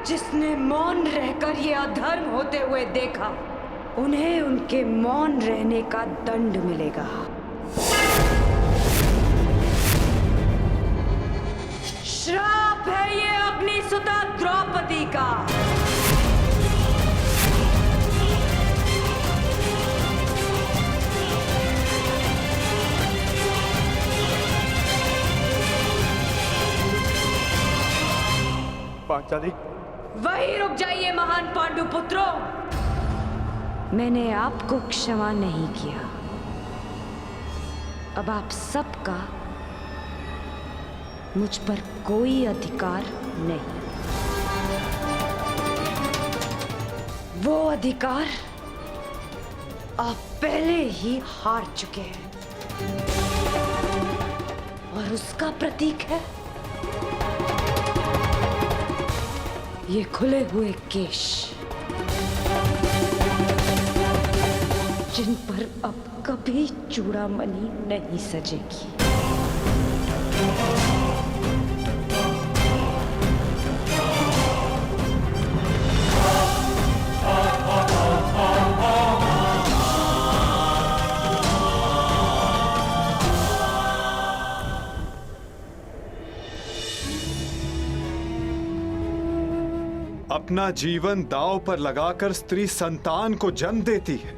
जिसने मौन रहकर ये अधर्म होते हुए देखा, उन्हें उनके मौन रहने का दंड मिलेगा। श्राप है ये अग्निसुता द्रौपदी का। पांचाली, वहीं रुक जाइए महान पांडु पुत्रों। मैंने आपको क्षमा नहीं किया। अब आप सबका मुझ पर कोई अधिकार नहीं। वो अधिकार आप पहले ही हार चुके हैं, और उसका प्रतीक है ये खुले हुए केश, जिन पर अब कभी चूड़ामणि नहीं सजेगी। अपना जीवन दांव पर लगाकर स्त्री संतान को जन्म देती है।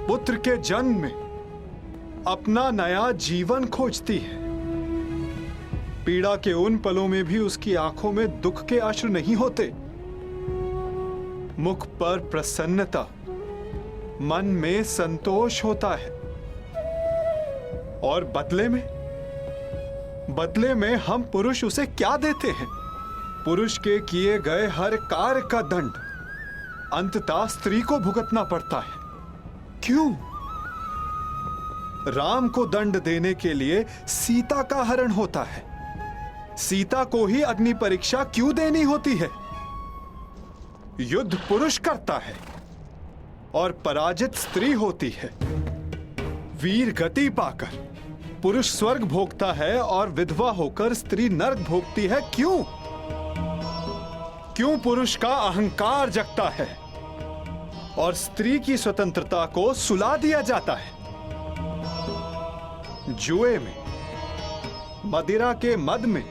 पुत्र के जन्म में अपना नया जीवन खोजती है। पीड़ा के उन पलों में भी उसकी आंखों में दुख के अश्रु नहीं होते। मुख पर प्रसन्नता, मन में संतोष होता है। और बदले में हम पुरुष उसे क्या देते हैं? पुरुष के किए गए हर कार्य का दंड अंततः स्त्री को भुगतना पड़ता है। क्यों? राम को दंड देने के लिए सीता का हरण होता है। सीता को ही अग्नि परीक्षा क्यों देनी होती है? युद्ध पुरुष करता है और पराजित स्त्री होती है। वीर गति पाकर पुरुष स्वर्ग भोगता है और विधवा होकर स्त्री नरक भोगती है। क्यों? क्यों पुरुष का अहंकार जगता है और स्त्री की स्वतंत्रता को सुला दिया जाता है? जुए में, मदिरा के मद में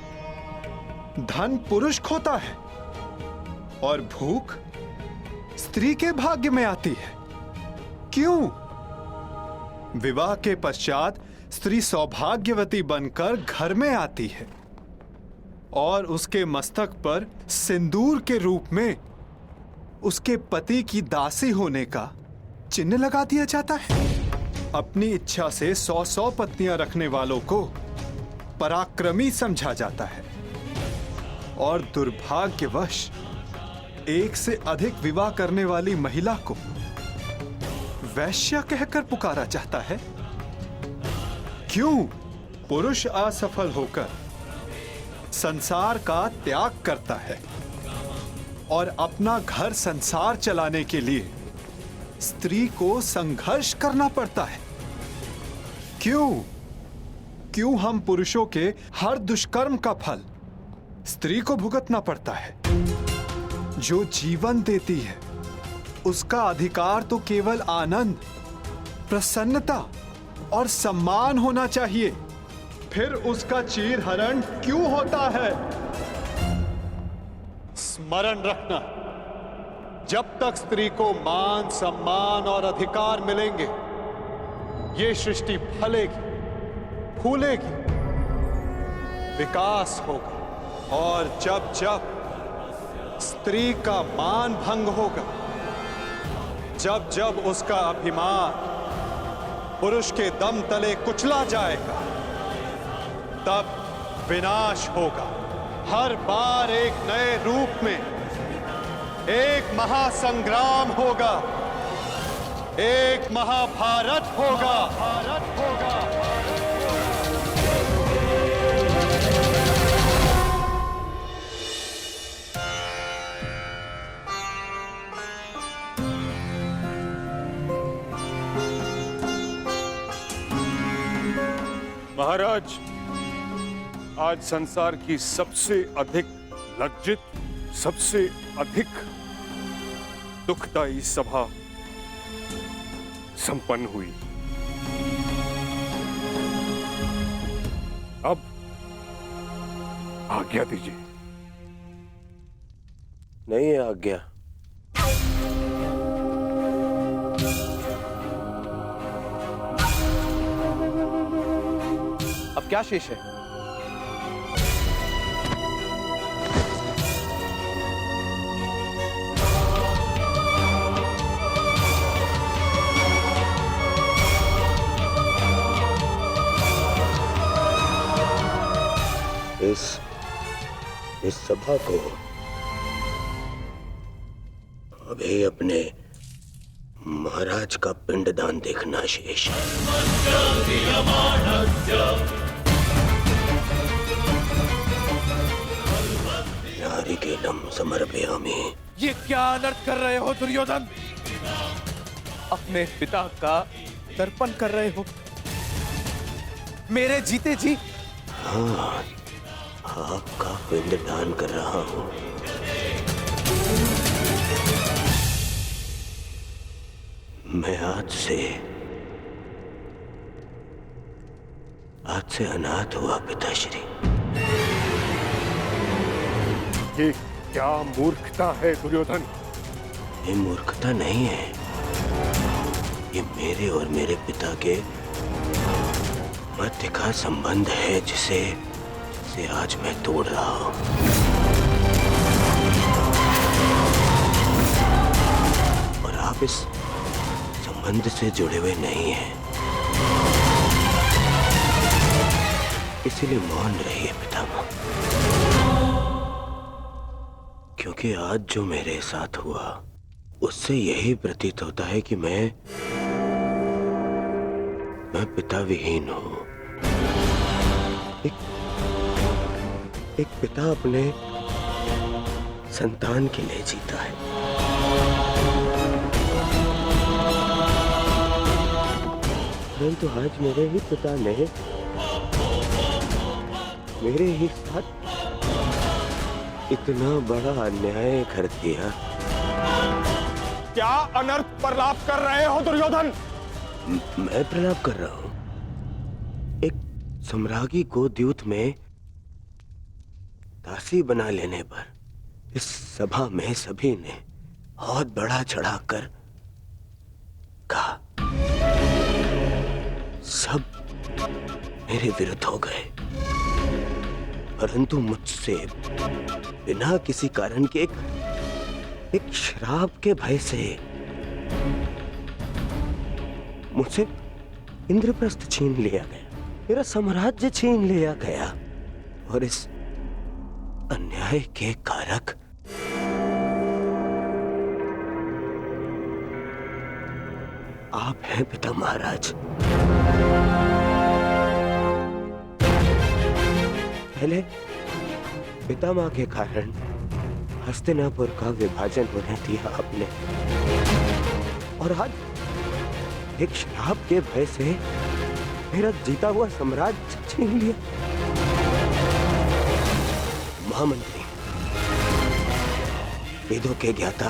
धन पुरुष खोता है और भूख स्त्री के भाग्य में आती है। क्यों? विवाह के पश्चात स्त्री सौभाग्यवती बनकर घर में आती है और उसके मस्तक पर सिंदूर के रूप में उसके पति की दासी होने का चिन्ह लगा दिया जाता है। अपनी इच्छा से 100 पत्नियां रखने वालों को पराक्रमी समझा जाता है और दुर्भाग्यवश एक से अधिक विवाह करने वाली महिला को वैश्या कहकर पुकारा जाता है। क्यों? पुरुष असफल होकर संसार का त्याग करता है और अपना घर संसार चलाने के लिए स्त्री को संघर्ष करना पड़ता है। क्यों हम पुरुषों के हर दुष्कर्म का फल स्त्री को भुगतना पड़ता है? जो जीवन देती है उसका अधिकार तो केवल आनंद, प्रसन्नता और सम्मान होना चाहिए। फिर उसका चीरहरण क्यों होता है? स्मरण रखना, जब तक स्त्री को मान, सम्मान और अधिकार मिलेंगे, ये सृष्टि फलेगी, फूलेगी, विकास होगा। और जब जब स्त्री का मान भंग होगा, जब जब उसका अभिमान पुरुष के दम तले कुचला जाएगा, तब विनाश होगा। हर बार एक नए रूप में एक महासंग्राम होगा, एक महाभारत होगा। महाराज, आज संसार की सबसे अधिक लज्जित सबसे अधिक दुखदायी सभा संपन्न हुई। अब आज्ञा दीजिए। नहीं है आज्ञा। अब क्या शेष है? इस सभा को अभी अपने महाराज का पिंडदान देखना शेष है। नारिकेलम समर्पयामि। ये क्या अनर्थ कर रहे हो दुर्योधन? अपने पिता का तर्पण कर रहे हो मेरे जीते जी। हाँ, आपका पिंडदान कर रहा हूं। मैं आज से अनाथ हुआ पिताश्री। ये क्या मूर्खता है दुर्योधन? ये मूर्खता नहीं है, ये मेरे और मेरे पिता के मध्य का संबंध है जिसे आज मैं तोड़ रहा हूं। और आप इस संबंध से जुड़े हुए नहीं हैं, इसीलिए मौन रहिए पितामह। क्योंकि आज जो मेरे साथ हुआ उससे यही प्रतीत होता है कि मैं पिता विहीन हूं। एक पिता अपने संतान के लिए जीता है। परंतु आज मेरे ही पिता ने मेरे ही साथ इतना बड़ा अन्याय कर दिया। क्या अनर्थ प्रलाप कर रहे हो दुर्योधन? मैं प्रलाप कर रहा हूं। एक सम्राज्ञी को द्यूत में दासी बना लेने पर इस सभा में सभी ने बहुत बड़ा चढ़ाकर कहा। सब मेरे विरुद्ध हो गए, परंतु मुझसे बिना किसी कारण के एक श्राप के भय से मुझसे इंद्रप्रस्थ छीन लिया गया, मेरा साम्राज्य छीन लिया गया। और इस अन्याय के कारक आप हैं पिता महाराज। पहले पितामह के कारण हस्तिनापुर का विभाजन होने दिया आपने, और आज एक श्राप के भय से मेरा जीता हुआ साम्राज्य छीन लिया। महामंत्री, वेदों के ज्ञाता,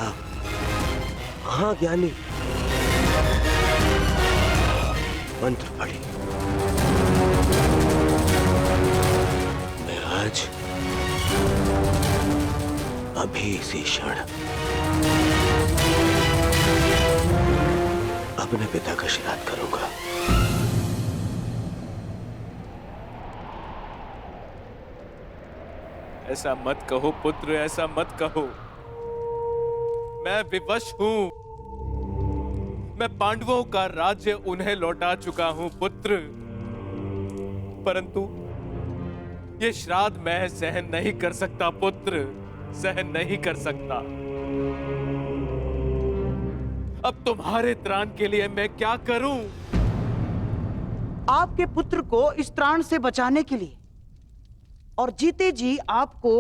महाज्ञानी, मंत्र पढ़े। मैं आज अभी इसी क्षण अपने पिता का श्राद्ध करूंगा। ऐसा मत कहो पुत्र, ऐसा मत कहो। मैं विवश हूं। मैं पांडवों का राज्य उन्हें लौटा चुका हूं पुत्र, परंतु ये श्राद्ध मैं सहन नहीं कर सकता पुत्र, सहन नहीं कर सकता। अब तुम्हारे त्राण के लिए मैं क्या करूं? आपके पुत्र को इस त्राण से बचाने के लिए और जीते जी आपको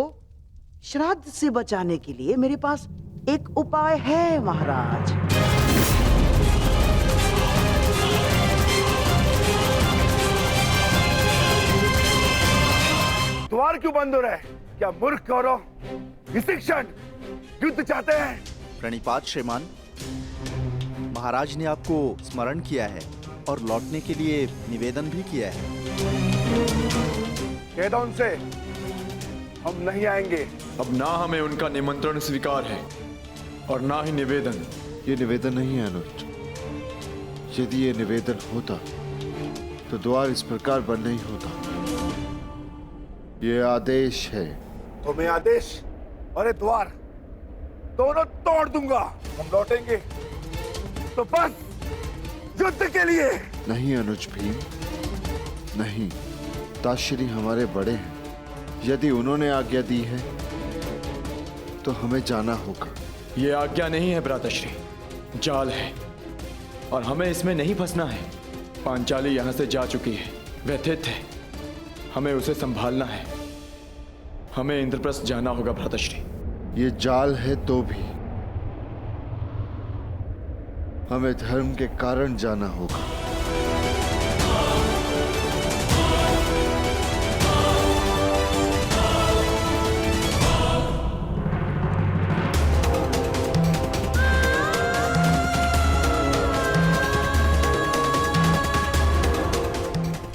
श्राद्ध से बचाने के लिए मेरे पास एक उपाय है महाराज। द्वार क्यों बंद हो रहा है? क्या मूर्ख कौरव इसी क्षण युद्ध चाहते हैं। प्रणिपात श्रीमान, महाराज ने आपको स्मरण किया है और लौटने के लिए निवेदन भी किया है। कह दो उनसे हम नहीं आएंगे। अब ना हमें उनका निमंत्रण स्वीकार है और ना ही निवेदन। ये निवेदन नहीं है अनुज। यदि ये निवेदन होता तो द्वार इस प्रकार बंद नहीं होता। ये आदेश है। तुम्हें आदेश और ये द्वार दोनों तोड़ दूंगा। हम लौटेंगे तो बस युद्ध के लिए। नहीं अनुज भीम, नहीं। ताश्री हमारे बड़े हैं। यदि उन्होंने आज्ञा दी है तो हमें जाना होगा। ये आज्ञा नहीं है भ्राताश्री, जाल है और हमें इसमें नहीं फंसना है। पांचाली यहां से जा चुकी है, व्यथित है। हमें उसे संभालना है। हमें इंद्रप्रस्थ जाना होगा भ्राताश्री। ये जाल है तो भी हमें धर्म के कारण जाना होगा।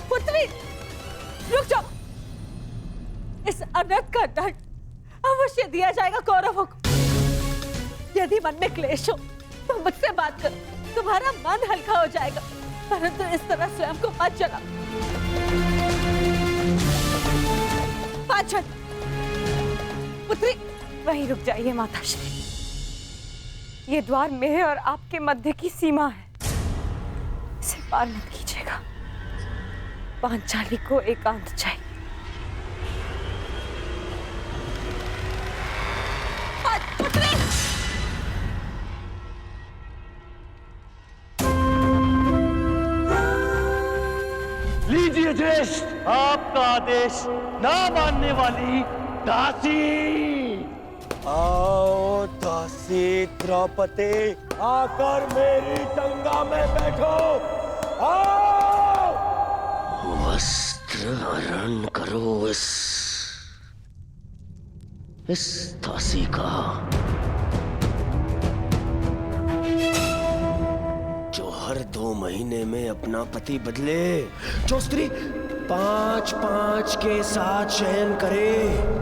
पुत्री, रुक जाओ। इस अनर्थ का दंड अवश्य दिया जाएगा कौरवों को। यदि मन में क्लेश हो तो मुझसे बात करो, तुम्हारा मन हल्का हो जाएगा। परंतु इस तरह स्वयं को मत जलाओ। पांचन, पुत्री वहीं रुक जाइए माताश्री। ये द्वार मेरे और आपके मध्य की सीमा है, इसे पार मत कीजिएगा। पांचाली को एकांत चाहिए। लीजिए ज्येष्ठ आपका आदेश ना मानने वाली दासी। आओ दासी द्रौपदी, आकर मेरी टंगा में बैठो। आओ। वस्त्र हरण करो इस दासी का, जो हर 2 महीने में अपना पति बदले, जो स्त्री 5-5 के साथ शयन करे,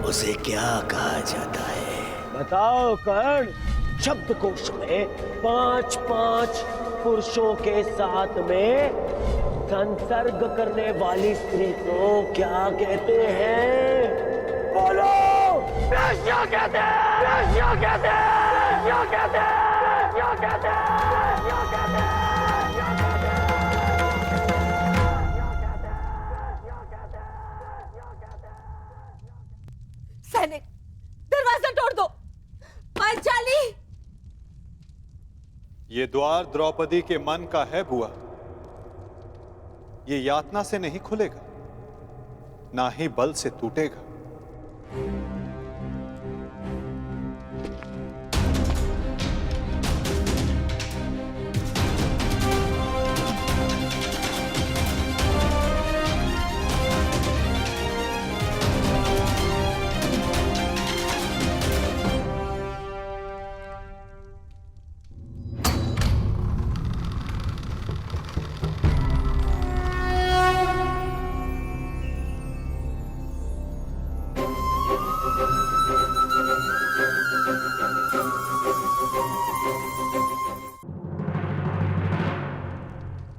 उसे क्या कहा जाता है? बताओ कर्ण। शब्दकोश में 5-5 पुरुषों के साथ में संसर्ग करने वाली स्त्री को क्या कहते हैं? बोलो। वेश्या कहते हैं। वेश्या कहते हैं। वेश्या कहते हैं। वेश्या कहते हैं। वेश्या कहते हैं। सैनिक, दरवाजा तोड़ दो। पांचाली। ये द्वार द्रौपदी के मन का है बुआ। ये यातना से नहीं खुलेगा, ना ही बल से टूटेगा।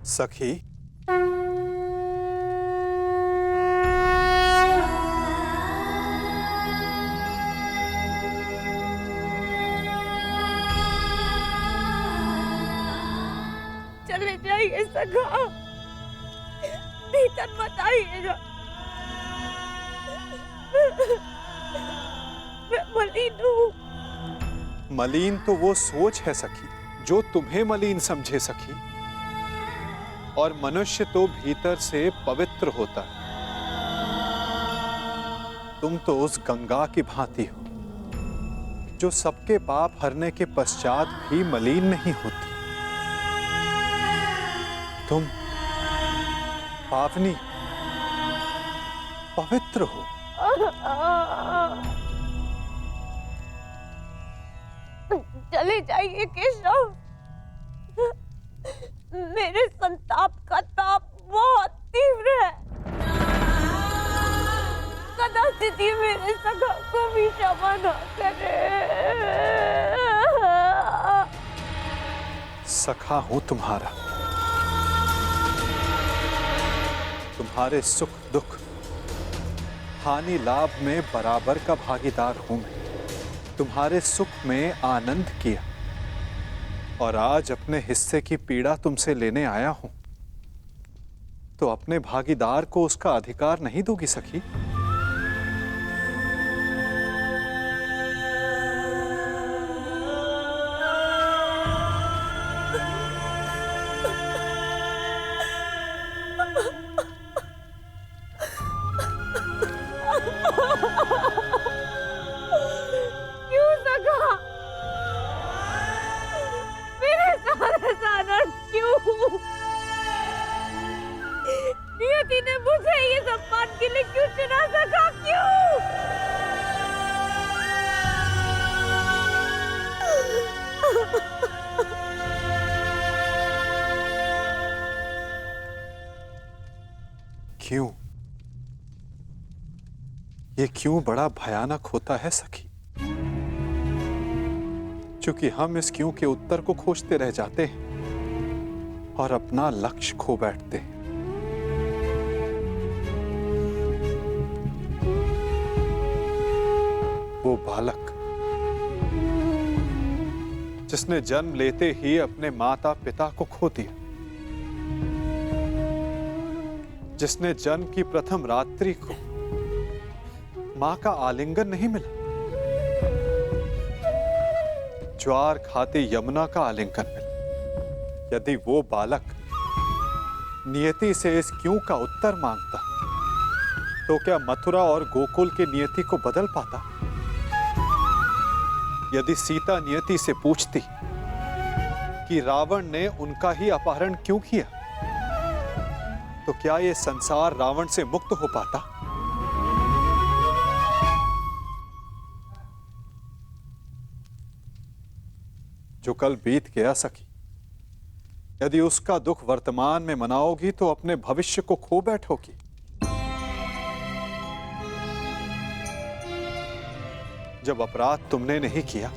सखी, चले जाइए सखा, भीतर मत आइएगा। मैं मलिन हूँ। मलिन तो वो सोच है सखी जो तुम्हें मलिन समझे सखी, और मनुष्य तो भीतर से पवित्र होता है। तुम तो उस गंगा की भांति हो जो सबके पाप हरने के पश्चात भी मलिन नहीं होती। तुम पावनी पवित्र हो। चले जाइए केशव। मेरे संताप का ताप बहुत तीव्र है। कदाचित ही मेरे सखा को भी क्षमा न करे। सखा हूं तुम्हारा, तुम्हारे सुख दुख हानि लाभ में बराबर का भागीदार हूं मैं। तुम्हारे सुख में आनंद किया और आज अपने हिस्से की पीड़ा तुमसे लेने आया हूं, तो अपने भागीदार को उसका अधिकार नहीं दोगी सखी? नियति ने मुझे ये सम्मान के लिए क्यों चुना? सका क्यों? क्यों? ये क्यों बड़ा भयानक होता है सखी? क्योंकि हम इस क्यों के उत्तर को खोजते रह जाते हैं और अपना लक्ष्य खो बैठते हैं। वो बालक जिसने जन्म लेते ही अपने माता पिता को खो दिया, जिसने जन्म की प्रथम रात्रि को मां का आलिंगन नहीं मिला, ज्वार खाते यमुना का आलिंगन मिला, यदि वो बालक नियति से इस क्यों का उत्तर मांगता, तो क्या मथुरा और गोकुल की नियति को बदल पाता? यदि सीता नियति से पूछती कि रावण ने उनका ही अपहरण क्यों किया, तो क्या ये संसार रावण से मुक्त हो पाता? जो कल बीत गया सखी, यदि उसका दुख वर्तमान में मनाओगी तो अपने भविष्य को खो बैठोगी। जब अपराध तुमने नहीं किया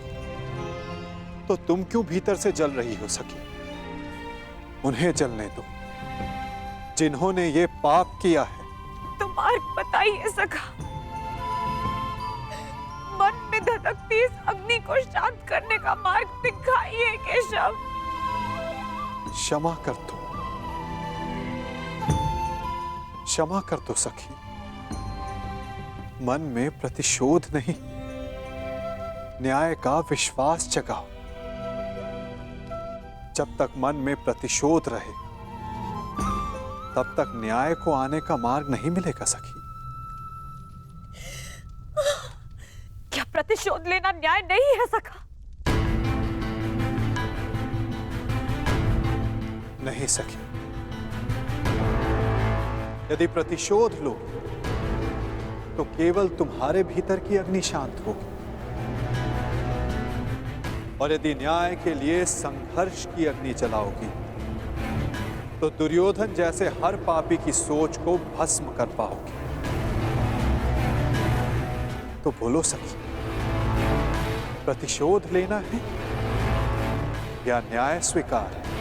तो तुम क्यों भीतर से जल रही हो सकी? उन्हें जलने दो जिन्होंने ये पाप किया है। तो मार्ग बताइए सखा, मन में धधकती इस अग्नि को शांत करने का मार्ग दिखाइए केशव। क्षमा कर दो, क्षमा कर दो सखी। मन में प्रतिशोध नहीं, न्याय का विश्वास जगाओ। जब तक मन में प्रतिशोध रहे तब तक न्याय को आने का मार्ग नहीं मिलेगा सखी। क्या प्रतिशोध लेना न्याय नहीं है सखा? नहीं सखी, यदि प्रतिशोध लो तो केवल तुम्हारे भीतर की अग्नि शांत होगी, और यदि न्याय के लिए संघर्ष की अग्नि जलाओगी तो दुर्योधन जैसे हर पापी की सोच को भस्म कर पाओगी। तो बोलो सखी, प्रतिशोध लेना है या न्याय स्वीकार है?